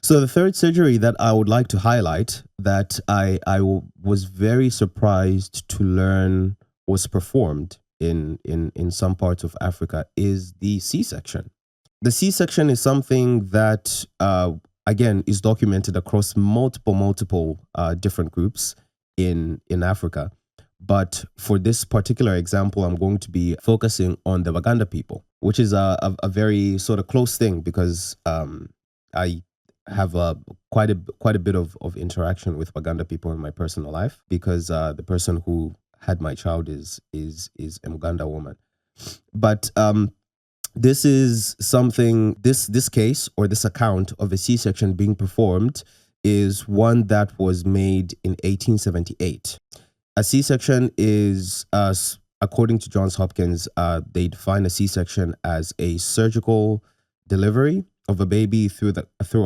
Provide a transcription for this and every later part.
So the third surgery that I would like to highlight that was very surprised to learn was performed in some parts of Africa is the C-section. The C-section is something that, again, is documented across multiple different groups in Africa. But for this particular example, I'm going to be focusing on the Waganda people, which is a very sort of close thing because I have quite a bit of interaction with Waganda people in my personal life because the person who had my child is a Uganda woman. But this is something, this case or this account of a C-section being performed is one that was made in 1878. A C-section is, according to Johns Hopkins, they define a C-section as a surgical delivery of a baby through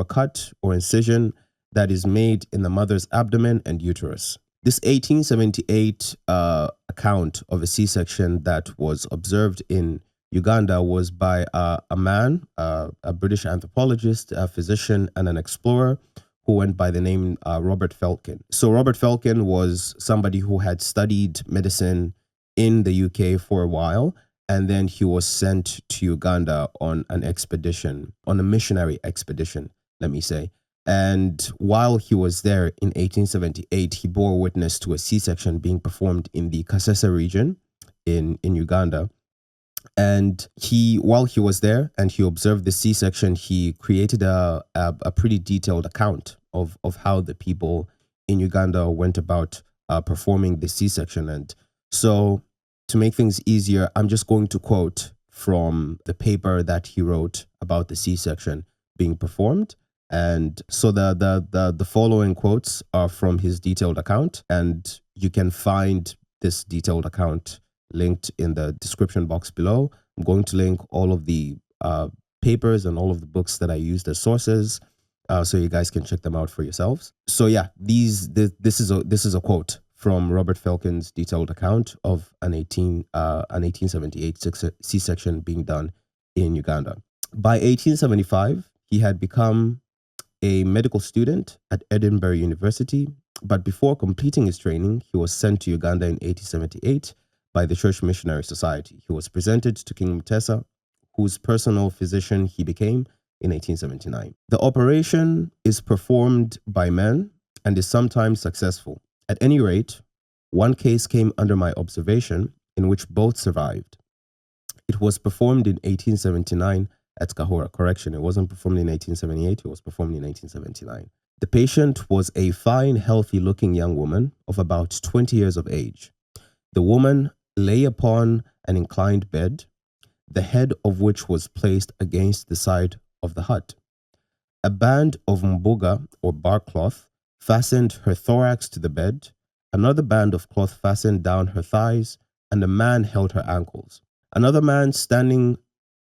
a cut or incision that is made in the mother's abdomen and uterus. This 1878 account of a C-section that was observed in Uganda was by a man, a British anthropologist, a physician, and an explorer who went by the name Robert Felkin. So Robert Felkin was somebody who had studied medicine in the UK for a while, and then he was sent to Uganda on an expedition, on a missionary expedition, let me say. And while he was there in 1878, he bore witness to a C-section being performed in the Kasese region in Uganda. And while he was there and he observed the C-section, he created a pretty detailed account of how the people in Uganda went about performing the C-section. And so to make things easier, I'm just going to quote from the paper that he wrote about the C-section being performed. And so the following quotes are from his detailed account, and you can find this detailed account linked in the description box below. I'm going to link all of the papers and all of the books that I used as sources, so you guys can check them out for yourselves. So yeah, this is a quote from Robert Felkin's detailed account of an 1878 C-section being done in Uganda. By 1875, he had become a medical student at Edinburgh University, but before completing his training, he was sent to Uganda in 1878 by the Church Missionary Society. He was presented to King Mutesa, whose personal physician he became in 1879. The operation is performed by men and is sometimes successful. At any rate, one case came under my observation in which both survived. It was performed in 1879 at Kahora. Correction, it wasn't performed in 1878, it was performed in 1879. The patient was a fine, healthy-looking young woman of about 20 years of age. The woman lay upon an inclined bed, the head of which was placed against the side of the hut. A band of mbuga, or bark cloth, fastened her thorax to the bed, another band of cloth fastened down her thighs, and a man held her ankles. Another man standing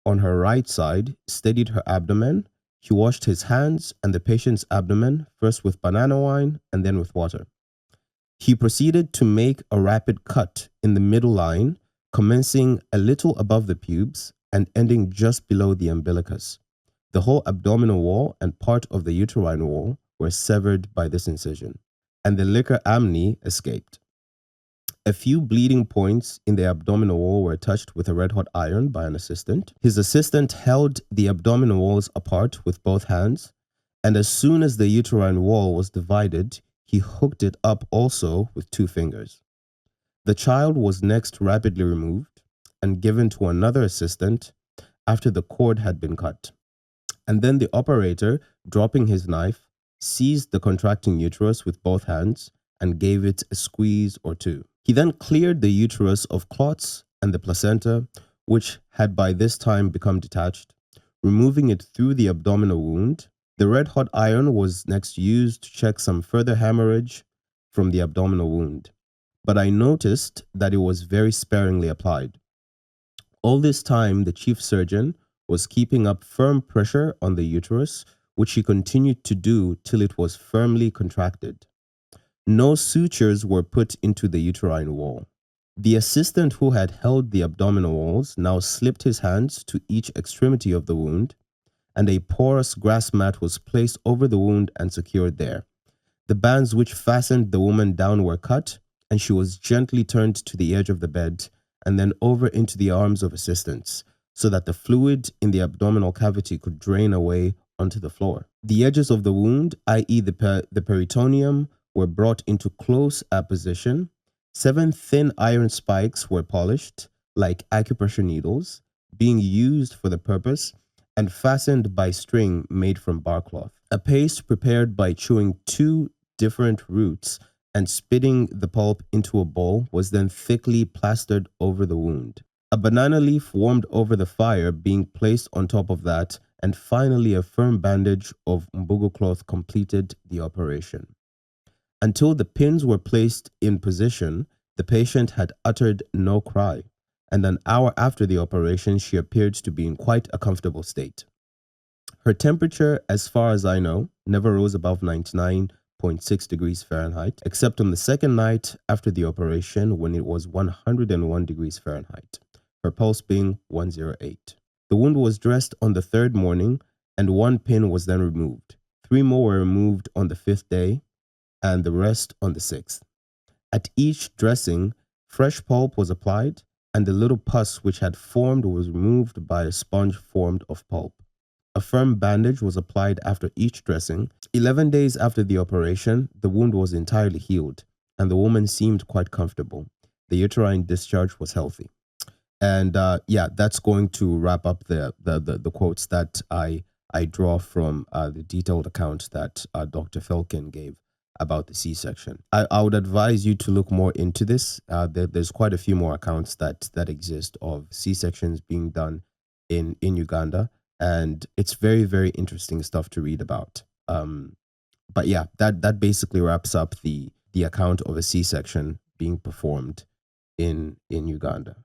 on her right side steadied her abdomen. He washed his hands and the patient's abdomen, first with banana wine and then with water. He proceeded to make a rapid cut in the middle line, commencing a little above the pubes and ending just below the umbilicus. The whole abdominal wall and part of the uterine wall were severed by this incision, and the liquor amni escaped. A few bleeding points in the abdominal wall were touched with a red-hot iron by an assistant. His assistant held the abdominal walls apart with both hands, and as soon as the uterine wall was divided, he hooked it up also with 2 fingers. The child was next rapidly removed and given to another assistant after the cord had been cut. And then the operator, dropping his knife, seized the contracting uterus with both hands and gave it a squeeze or 2. He then cleared the uterus of clots and the placenta, which had by this time become detached, removing it through the abdominal wound. The red-hot iron was next used to check some further hemorrhage from the abdominal wound, but I noticed that it was very sparingly applied. All this time, the chief surgeon was keeping up firm pressure on the uterus, which he continued to do till it was firmly contracted. No sutures were put into the uterine wall. The assistant who had held the abdominal walls now slipped his hands to each extremity of the wound, and a porous grass mat was placed over the wound and secured there. The bands which fastened the woman down were cut, and she was gently turned to the edge of the bed and then over into the arms of assistants, so that the fluid in the abdominal cavity could drain away onto the floor. The edges of the wound, i.e. the peritoneum, were brought into close apposition. 7 thin iron spikes were polished, like acupressure needles, being used for the purpose, and fastened by string made from bar cloth. A paste prepared by chewing 2 different roots and spitting the pulp into a bowl was then thickly plastered over the wound. A banana leaf warmed over the fire being placed on top of that, and finally a firm bandage of mbugo cloth completed the operation. Until the pins were placed in position, the patient had uttered no cry, and an hour after the operation she appeared to be in quite a comfortable state. Her temperature, as far as I know, never rose above 99.6 degrees Fahrenheit, except on the second night after the operation when it was 101 degrees Fahrenheit, her pulse being 108. The wound was dressed on the 3rd morning, and 1 pin was then removed. 3 more were removed on the 5th day, and the rest on the 6th. At each dressing, fresh pulp was applied, and the little pus which had formed was removed by a sponge formed of pulp. A firm bandage was applied after each dressing. 11 days after the operation, the wound was entirely healed, and the woman seemed quite comfortable. The uterine discharge was healthy. And that's going to wrap up the quotes that I draw from the detailed account that Dr. Felkin gave about the C-section. I would advise you to look more into this. There's quite a few more accounts that exist of C-sections being done in Uganda, and it's very, very interesting stuff to read about. But yeah, that basically wraps up the account of a C-section being performed in Uganda.